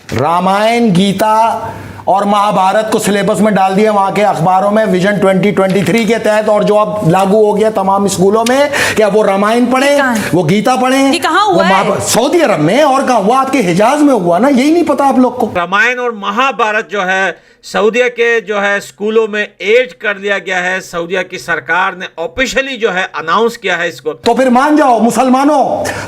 रामायण, गीता और महाभारत को सिलेबस में डाल दिया वहां के अखबारों में विजन 2023 के तहत, और जो अब लागू हो गया तमाम स्कूलों में। क्या वो रामायण पढ़े, वो गीता पढ़े? ये कहाँ हुआ है? सऊदी अरब में। और कहाँ हुआ? आपके हिजाज में हुआ ना, यही नहीं पता आप लोग को। रामायण और महाभारत जो है सऊदीया के जो है स्कूलों में एड कर दिया गया है। सऊदीया की सरकार ने ऑफिशियली जो है अनाउंस किया है इसको। तो फिर मान जाओ मुसलमानों,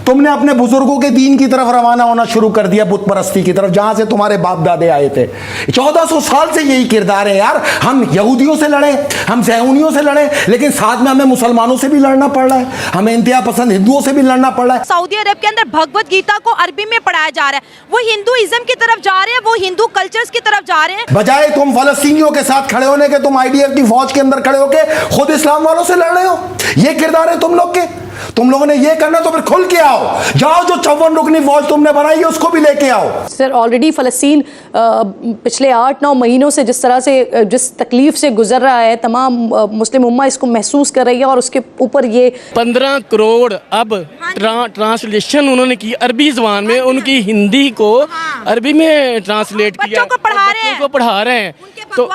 तुमने अपने बुजुर्गों के दीन की तरफ रवाना होना शुरू कर दिया, बुत परस्ती की तरफ, जहां से तुम्हारे बाप दादे आए थे। 1400 साल से यही किरदार है यार। हम यहूदियों से लड़े, हम सहूनियों से लड़े, लेकिन साथ में हमें मुसलमानों से भी लड़ना पड़ रहा है, हमें इंतहा पसंद हिंदुओं से भी लड़ना पड़ रहा है। सऊदी अरब के अंदर भगवत गीता को अरबी में पढ़ाया जा रहा है। वो हिंदुइज्म की तरफ जा रहे हैं, वो हिंदू कल्चर्स की तरफ जा रहे हैं। बजाय तुम फलस्तीनियों के साथ खड़े होने के, तुम आईडीएफ की फौज के अंदर खड़े होके खुद इस्लाम वालों से लड़ रहे हो। ये किरदार है तुम लोग के। तुम लोगों ने ये करना तो फिर खुल के आओ, जाओ जो 54 रुकनी फौज तुमने बनाई है उसको भी लेके आओ। सर ऑलरेडी फ़लस्तीन पिछले 8-9 महीनों से जिस तरह से, जिस तकलीफ से गुजर रहा है, तमाम मुस्लिम उम्मा इसको महसूस कर रही है, और उसके ऊपर ये 15 करोड़ अब ट्रांसलेशन उन्होंने की अरबी ज़बान में, उनकी हिंदी को अरबी में ट्रांसलेट किया, बच्चों को पढ़ा रहे हैं। तो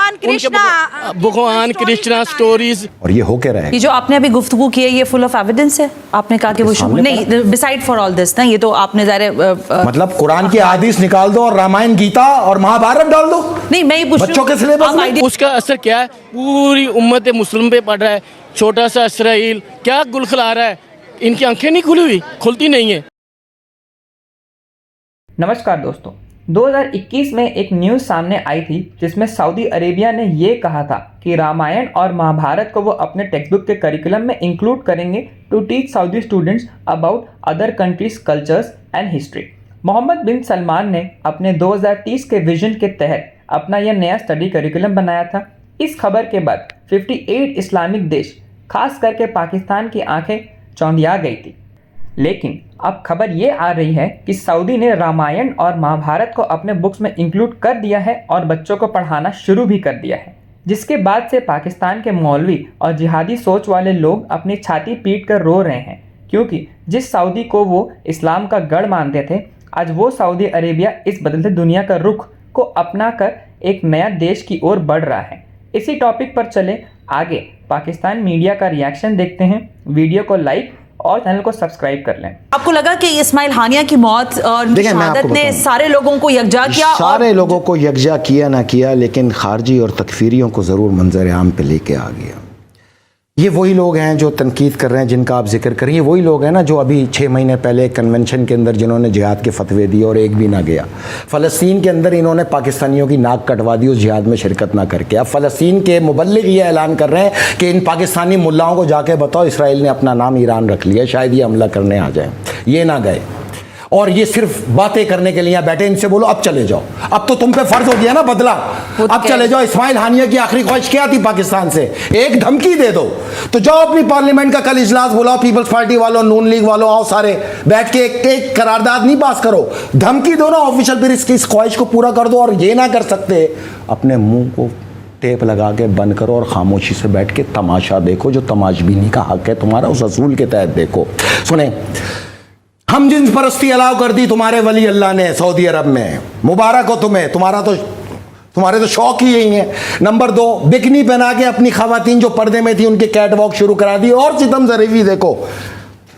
भगवान कृष्णा स्टोरीज। और ये हो क्या रहा है? ये जो आपने अभी गुफ्तगू की है ये फुल ऑफ एविडेंस है। आपने कहा कि वो नहीं, बिसाइड फॉर ऑल दिस ना, ये तो आपने मतलब कुरान की हदीस निकाल दो और रामायण, गीता और महाभारत डाल दो। नहीं, मैं ये पूछ रही हूं, बच्चों के सिलेबस में उसका असर क्या है? पूरी उम्मत मुस्लिम पे पड़ रहा है। छोटा सा इसराइल क्या गुल खिला रहा है, इनकी आंखें नहीं खुली हुई, खुलती नहीं है। नमस्कार दोस्तों, 2021 में एक न्यूज़ सामने आई थी जिसमें सऊदी अरेबिया ने ये कहा था कि रामायण और महाभारत को वो अपने टेक्स्ट बुक के करिकुलम में इंक्लूड करेंगे to teach Saudi students about other countries cultures and history. Mohammed bin Salman ने अपने 2030 के विजन के तहत अपना यह नया स्टडी करिकुलम बनाया था। इस खबर के बाद 58 इस्लामिक देश, खास करके पाकिस्तान की आंखें चौंधिया गई थी। लेकिन अब खबर ये आ रही है कि सऊदी ने रामायण और महाभारत को अपने बुक्स में इंक्लूड कर दिया है और बच्चों को पढ़ाना शुरू भी कर दिया है, जिसके बाद से पाकिस्तान के मौलवी और जिहादी सोच वाले लोग अपनी छाती पीट कर रो रहे हैं, क्योंकि जिस सऊदी को वो इस्लाम का गढ़ मानते थे, आज वो सऊदी अरेबिया इस बदलते दुनिया का रुख को अपना कर एक नया देश की ओर बढ़ रहा है। इसी टॉपिक पर चले आगे, पाकिस्तान मीडिया का रिएक्शन देखते हैं। वीडियो को लाइक और चैनल को सब्सक्राइब कर लें। आपको लगा कि इस्माइल हानिया की मौत और उनकी शहादत ने सारे लोगों को यकजा किया? सारे लोगों को यकजा किया ना किया, लेकिन खारजी और तकफीरियों को ज़रूर मंजर आम पे लेके आ गया। ये वही लोग हैं जो तनकीद कर रहे हैं, जिनका आप जिक्र करें। ये वही लोग हैं ना जो अभी 6 महीने पहले कन्वेंशन के अंदर जिन्होंने जिहाद के फतवे दिए और एक भी ना गया। फ़लस्तीन के अंदर इन्होंने पाकिस्तानियों की नाक कटवा दी उस जिहाद में शिरकत ना करके। अब फ़लस्तीन के मुबल्लिग ये ऐलान कर रहे हैं कि इन पाकिस्तानी मुल्लाओं को जाके बताओ इसराइल ने अपना नाम ईरान रख लिया, शायद ये हमला करने आ जाए। ये ना गए और ये सिर्फ बातें करने के लिए बैठे। इनसे बोलो अब चले जाओ, अब तो तुम पे फर्ज हो गया ना बदला, अब चले जाओ। इस्माइल हानिया की आखिरी ख्वाहिश क्या थी पाकिस्तान से? एक धमकी दे दो तो जाओ अपनी पार्लियामेंट का कल इजलास बुलाओ, पीपल्स पार्टी वालों, नून लीग वालों, आओ सारे बैठ के एक करारदाद नहीं पास करो, धमकी दो ना ऑफिशियल, फिर इसकी इस ख्वाहिश को पूरा कर दो। और ये ना कर सकते, अपने मुंह को टेप लगा के बंद करो और खामोशी से बैठ के तमाशा देखो, जो तमाशबीनी का हक है तुम्हारा, उस असूल के तहत देखो। सुने, हम जिन्स परस्ती अलाउ कर दी तुम्हारे वली अल्लाह ने सऊदी अरब में, मुबारक हो तुम्हें, तुम्हारे तो शौक ही यही है। नंबर 2, बिकनी पहना के अपनी खवातीन जो पर्दे में थी उनके कैट वॉक शुरू करा दी। और सितम ज़रीफी देखो,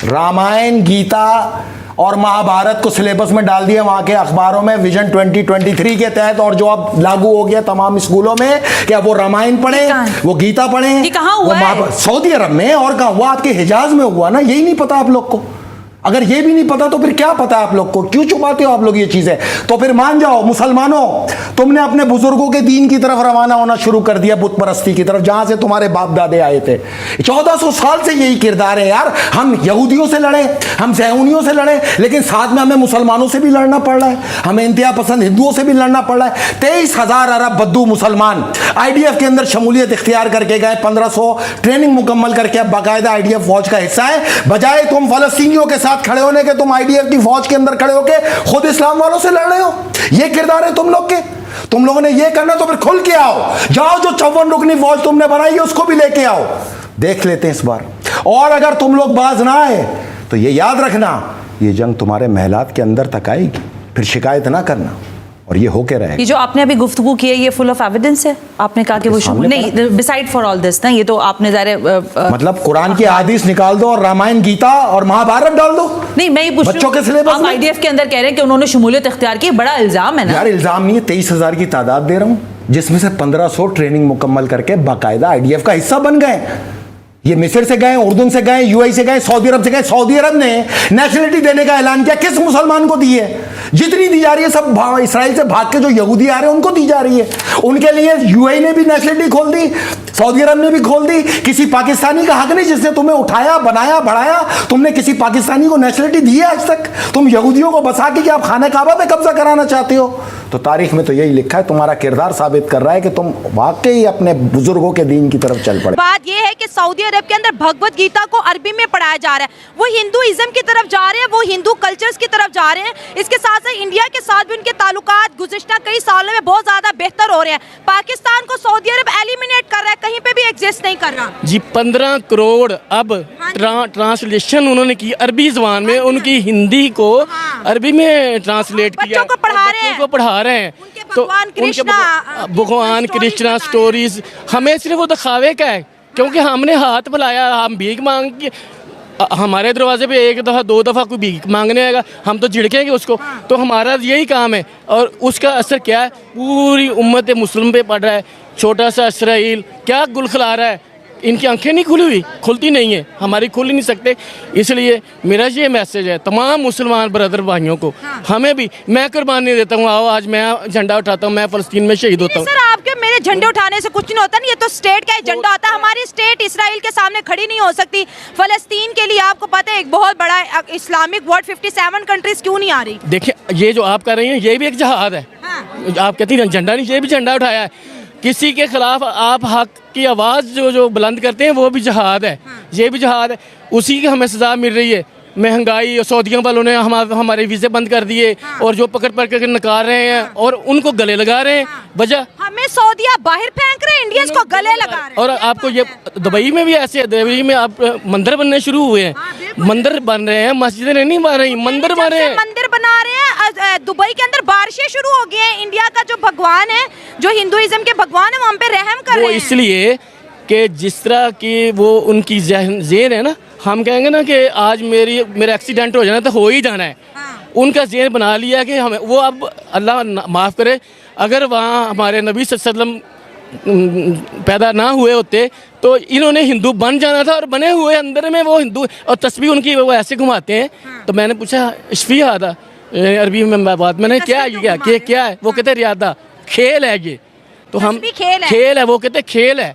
रामायण, गीता और महाभारत को सिलेबस में डाल दिया वहां के अखबारों में विजन 2023 के तहत, और जो अब लागू हो गया तमाम स्कूलों में। क्या वो रामायण पढ़े, वो गीता पढ़े? ये कहाँ हुआ है? सऊदी अरब में। और कहाँ हुआ? आपके हिजाज में हुआ ना, यही नहीं पता आप लोग को। अगर ये भी नहीं पता तो फिर क्या पता आप लोग को? क्यों छुपाते हो आप लोग ये चीजें? तो फिर मान जाओ मुसलमानों, तुमने अपने बुजुर्गों के दीन की तरफ रवाना होना शुरू कर दिया, बुत परस्ती की तरफ, जहां से तुम्हारे बाप दादे आए थे। 1400 साल से यही किरदार है यार। हम यहूदियों से लड़े, हम सहूनियों से लड़े, लेकिन साथ में हमें मुसलमानों से भी लड़ना पड़ रहा है, हमें इंतहा पसंद हिंदुओं से भी लड़ना पड़ रहा है। 23,000 अरब बद्दू मुसलमान आईडीएफ के अंदर शमूलियत इख्तियार करके गए, 1500 ट्रेनिंग मुकम्मल करके अब बाकायदा आईडीएफ फौज का हिस्सा है। बजाय तुम फलस्तीनियों के साथ खड़े होने के, तुम आईडीएफ की फौज के अंदर खड़े होके खुद इस्लाम वालों से लड़ रहे हो। ये किरदार है तुम लोग के। तुम लोगों ने ये करना तो फिर खुल के आओ, जाओ जो 54 रुकनी फौज तुमने बनाई है उसको भी लेके आओ, देख लेते हैं इस बार। और अगर तुम लोग बाज ना आए तो ये याद रखना, ये जंग तुम्हारे महलात के अंदर तक आएगी, फिर शिकायत ना करना। और ये होके रहेगा। ये जो आपने अभी गुफ्तगू की है ये फुल ऑफ एविडेंस है? आपने कहा कि वो सामने नहीं, बिसाइड फॉर ऑल दिस ना, ये तो आपने ज़ाहिर मतलब कुरान की हदीस निकाल दो और रामायण, गीता और महाभारत डाल दो। नहीं, मैं ये पूछ रही बच्चों के हूँ, सिलेबस आप में। आईडीएफ के अंदर कह रहे हैं कि उन्होंने शमूलियत इख्तियार की, बड़ा इल्जाम है ना। यार इल्जाम नहीं है, 23,000 की तादाद दे रहा हूं, जिसमें से 1500 ट्रेनिंग मुकम्मल करके बाकायदा आईडीएफ का हिस्सा बन गए। ये मिस्र से गए, उर्दून से गए, यूएई से गए, सऊदी अरब से गए। सऊदी अरब ने नेशनलिटी देने का ऐलान किया, किस मुसलमान को दी है? जितनी दी जा रही है सब इसराइल से भाग के जो यहूदी आ रहे हैं उनको दी जा रही है। उनके लिए यूएई ने भी नेशनलिटी खोल दी, सऊदी अरब ने भी खोल दी। किसी पाकिस्तानी का हक नहीं जिसने तुम्हें उठाया, बनाया, बढ़ाया। तुमने किसी पाकिस्तानी को नेशनलिटी दी है आज तक? तुम यहूदियों को बसा के कि आप खाने काबा पे कब्जा कराना चाहते हो? तो तारीख में तो यही लिखा है, तुम्हारा किरदार साबित कर रहा है कि तुम वाकई अपने बुजुर्गों के दीन की तरफ चल पड़े। बात यह है कि सऊदी अरब के अंदर भगवत गीता को अरबी में पढ़ाया जा रहा है, वो हिंदुइज्म की तरफ जा रहे हैं, वो हिंदू कल्चर्स की तरफ जा रहे हैं। इसके साथ साथ इंडिया के साथ भी उनके ताल्लुकात गुज़िश्ता कई सालों में बहुत ज्यादा बेहतर हो रहे हैं। पाकिस्तान को सऊदी अरब एलिमिनेट कर रहा है, कहीं पे भी एग्जिस्ट नहीं कर रहा जी। 15 करोड़ अब ट्रांसलेशन उन्होंने की अरबी ज़बान में, उनकी हिंदी को अरबी में ट्रांसलेट किया, बच्चों को पढ़ा रहे हैं। बच्चों को पढ़ा रहे हैं। उनके तो भगवान कृष्णा, भगवान stories कृष्णा बता रहे हैं। स्टोरीज, हमें सिर्फ वो दिखावे का है, क्योंकि हमने हाथ फैलाया, हम भीख मांग के हमारे दरवाजे पे एक दफ़ा 2 दफ़ा कोई भीख मांगने आएगा, हम तो झिड़केंगे उसको। तो हमारा यही काम है, और उसका असर क्या है? पूरी उम्मत मुस्लिम पे पड़ रहा है। छोटा सा इसराइल क्या गुल खिला रहा है, इनकी आंखें नहीं खुली हुई, खुलती नहीं है, हमारी खुल ही नहीं सकते। इसलिए मेरा ये मैसेज है तमाम मुसलमान ब्रदर भाइयों को, हमें भी, मैं कुर्बानी देता हूँ, आओ आज मैं झंडा उठाता हूँ, मैं फ़लस्तीन में शहीद होता हूँ। सर आपके मेरे झंडे उठाने से कुछ नहीं होता, नहीं ये तो स्टेट का एजेंडा होता है। हमारी स्टेट इसराइल के सामने खड़ी नहीं हो सकती। फलस्तीन के लिए आपको पता है एक बहुत बड़ा इस्लामिक वर्ल्ड 57 कंट्रीज क्यों नहीं आ रही? देखिए ये जो आप कर रही हैं ये भी एक जहाद है। आप कहती हैं झंडा नहीं, ये भी झंडा उठाया है। किसी के खिलाफ आप हक की आवाज़ जो बुलंद करते हैं वो भी जहाद है, ये भी जहाद है। उसी की हमें सज़ा मिल रही है। महंगाई, सऊदियों वालों ने हमारे वीज़े बंद कर दिए, और जो पकड़ के नकार रहे हैं और उनको गले लगा रहे हैं। वजह हमें सऊदिया बाहर फेंक रहे हैं, इंडियंस को गले लगा रहे हैं। और आपको ये दुबई में भी ऐसे है, दुबई में आप मंदिर बनने शुरू हुए हैं, मंदिर बन रहे हैं, मस्जिदें नहीं बन रही, मंदिर बन रहे हैं, मंदिर बना रहे हैं। दुबई के अंदर बारिशें शुरू हो गई हैं। इंडिया का जो भगवान है, जो हिंदुइज्म के भगवान है, वो हम पे रहम कर रहे वो हैं। इसलिए कि जिस तरह की वो उनकी ज़हन है ना, हम कहेंगे ना कि आज मेरा एक्सीडेंट हो जाना तो हो ही जाना है। उनका ज़हन बना लिया कि हमें वो, अब अल्लाह माफ़ करे, अगर वहाँ हमारे नबी सल्लल्लाहु अलैहि वसल्लम पैदा ना हुए होते तो इन्होंने हिंदू बन जाना था, और बने हुए अंदर में वो हिंदू, और तस्बीह उनकी वो ऐसे घुमाते हैं। तो मैंने पूछा इश्फी आता अरबी में बात, मैंने क्या है, वो कहते रियादा, खेल है ये। तो हम खेल है, वो कहते खेल है।